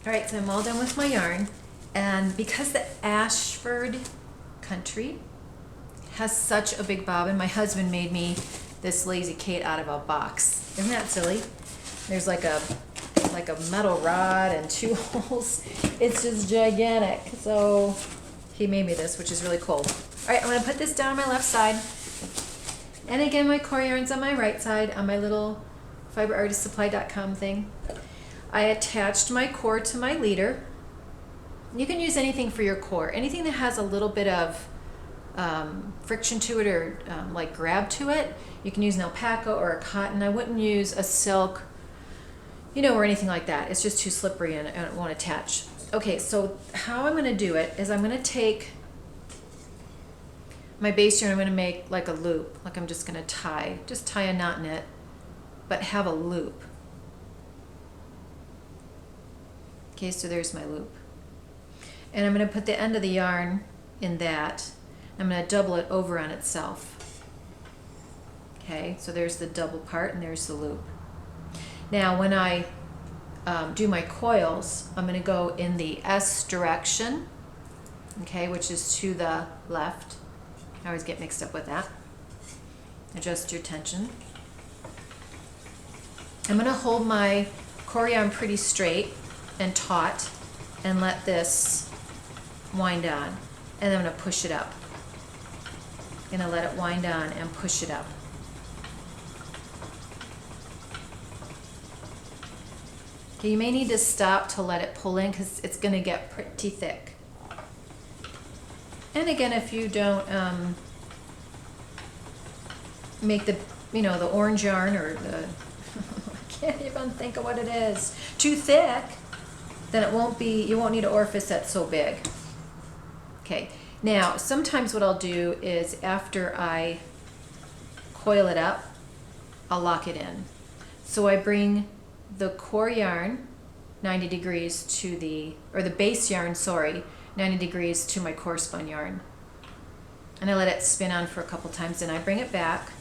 All right, so I'm all done with my yarn. And because the Ashford country has such a big bobbin, my husband made me this Lazy Kate out of a box. Isn't that silly? There's like a metal rod and 2 holes. It's just gigantic. So he made me this, which is really cool. All right, I'm gonna put this down on my left side. And again, my core yarn's on my right side on my little fiberartistsupply.com thing. I attached my core to my leader. You can use anything for your core, anything that has a little bit of friction to it or like grab to it. You can use an alpaca or a cotton. I wouldn't use a silk, or anything like that. It's just too slippery and it won't attach. Okay, so how I'm gonna do it is I'm gonna take my base yarn, I'm gonna make like a loop, like I'm just gonna tie a knot in it, but have a loop. Okay, so there's my loop. And I'm going to put the end of the yarn in that. I'm going to double it over on itself. Okay, so there's the double part and there's the loop. Now when I do my coils, I'm going to go in the S direction, okay, which is to the left. I always get mixed up with that. Adjust your tension. I'm going to hold my core yarn pretty straight and taut and let this wind on, and then I'm going to push it up. I'm going to let it wind on and push it up. Okay, you may need to stop to let it pull in because it's going to get pretty thick. And again, if you don't make the the orange yarn or the I can't even think of what it is, too thick, then you won't need an orifice that's so big. Okay, now sometimes what I'll do is after I coil it up, I'll lock it in. So I bring the core yarn 90 degrees to the base yarn, 90 degrees to my core spun yarn. And I let it spin on for a couple times, and I bring it back,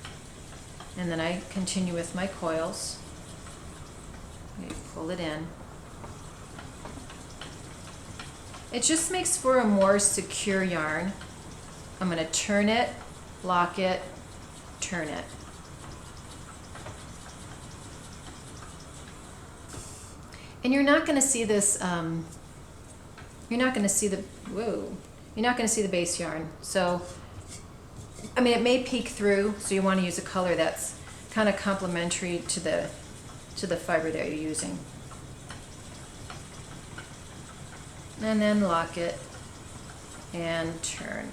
and then I continue with my coils. I pull it in. It just makes for a more secure yarn. I'm going to turn it, lock it, turn it. And you're not going to see this, you're not going to see the base yarn. So, I mean, it may peek through, so you want to use a color that's kind of complementary to the fiber that you're using. And then lock it and turn.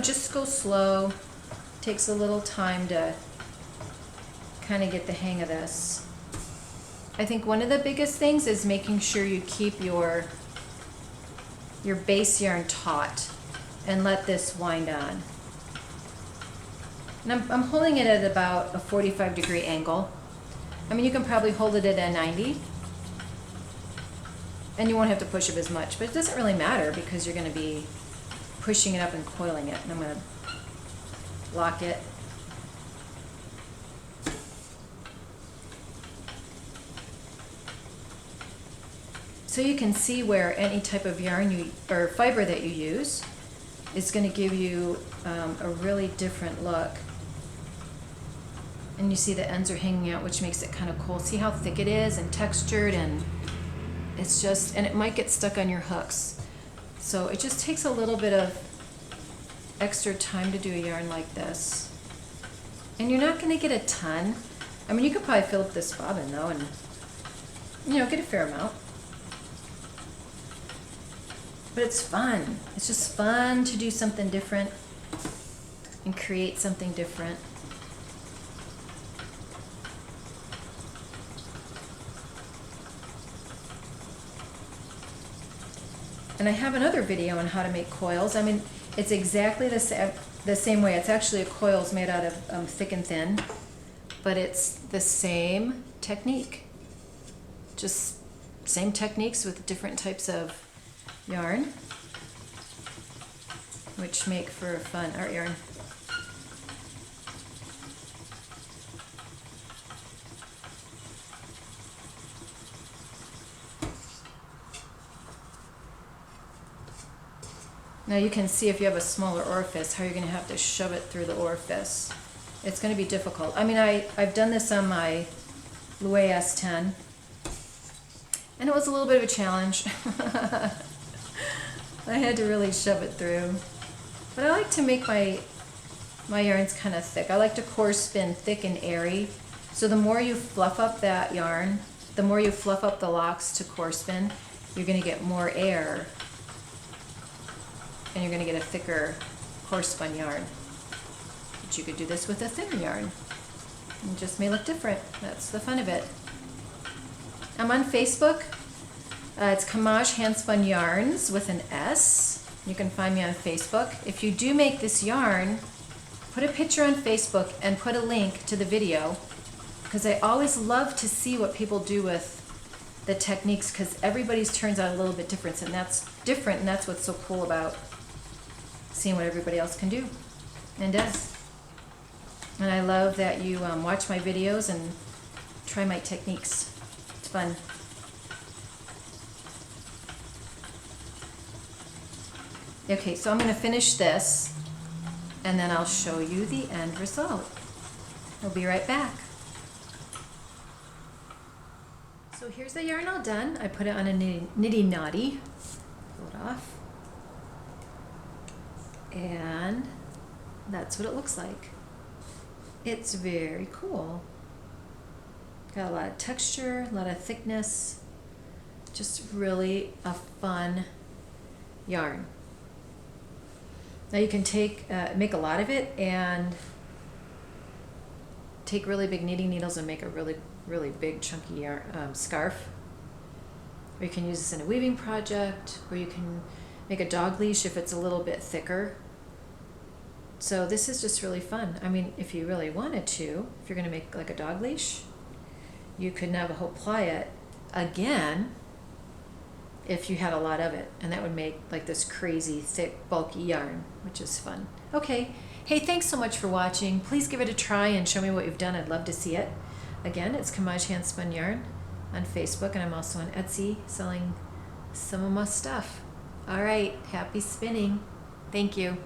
Just go slow. Takes a little time to kind of get the hang of this. I think one of the biggest things is making sure you keep your base yarn taut and let this wind on. And I'm holding it at about a 45-degree angle. I mean, you can probably hold it at a 90. And you won't have to push it as much, but it doesn't really matter because you're going to be pushing it up and coiling it. And I'm going to lock it. So you can see where any type of yarn or fiber that you use is going to give you a really different look. And you see the ends are hanging out, which makes it kind of cool. See how thick it is and textured, and it's just, and it might get stuck on your hooks. So it just takes a little bit of extra time to do a yarn like this. And you're not going to get a ton. I mean, you could probably fill up this bobbin though and, get a fair amount. But it's fun. It's just fun to do something different and create something different. And I have another video on how to make coils. I mean, it's exactly the same way. It's actually a coils made out of thick and thin, but it's the same technique. Just same techniques with different types of yarn, which make for a fun art yarn. Now you can see if you have a smaller orifice, how you're going to have to shove it through the orifice. It's going to be difficult. I mean, I've done this on my Louis S10, and it was a little bit of a challenge. I had to really shove it through. But I like to make my yarns kind of thick. I like to core spin thick and airy. So the more you fluff up that yarn, the more you fluff up the locks to core spin, you're going to get more air. And you're going to get a thicker core spun yarn. But you could do this with a thinner yarn. It just may look different. That's the fun of it. I'm on Facebook. It's Camaj Handspun Yarns with an S. You can find me on Facebook. If you do make this yarn, put a picture on Facebook and put a link to the video, because I always love to see what people do with the techniques, because everybody's turns out a little bit different, and that's what's so cool about seeing what everybody else can do and does. And I love that you watch my videos and try my techniques. It's fun. Okay, so I'm going to finish this, and then I'll show you the end result. I'll be right back. So here's the yarn all done. I put it on a nitty knotty. Pull it off. And that's what it looks like. It's very cool. Got a lot of texture, a lot of thickness. Just really a fun yarn. Now you can make a lot of it and take really big knitting needles and make a really big chunky yarn, scarf. Or you can use this in a weaving project, or you can make a dog leash if it's a little bit thicker. So this is just really fun. I mean, if you really wanted to, if you're going to make like a dog leash, you could Navajo ply it again if you had a lot of it, and that would make like this crazy thick bulky yarn, which is fun. Okay, hey, thanks so much for watching. Please give it a try and show me what you've done. I'd love to see it. Again, it's Camaj Handspun Yarn on Facebook, and I'm also on Etsy selling some of my stuff. All right, happy spinning. Thank you.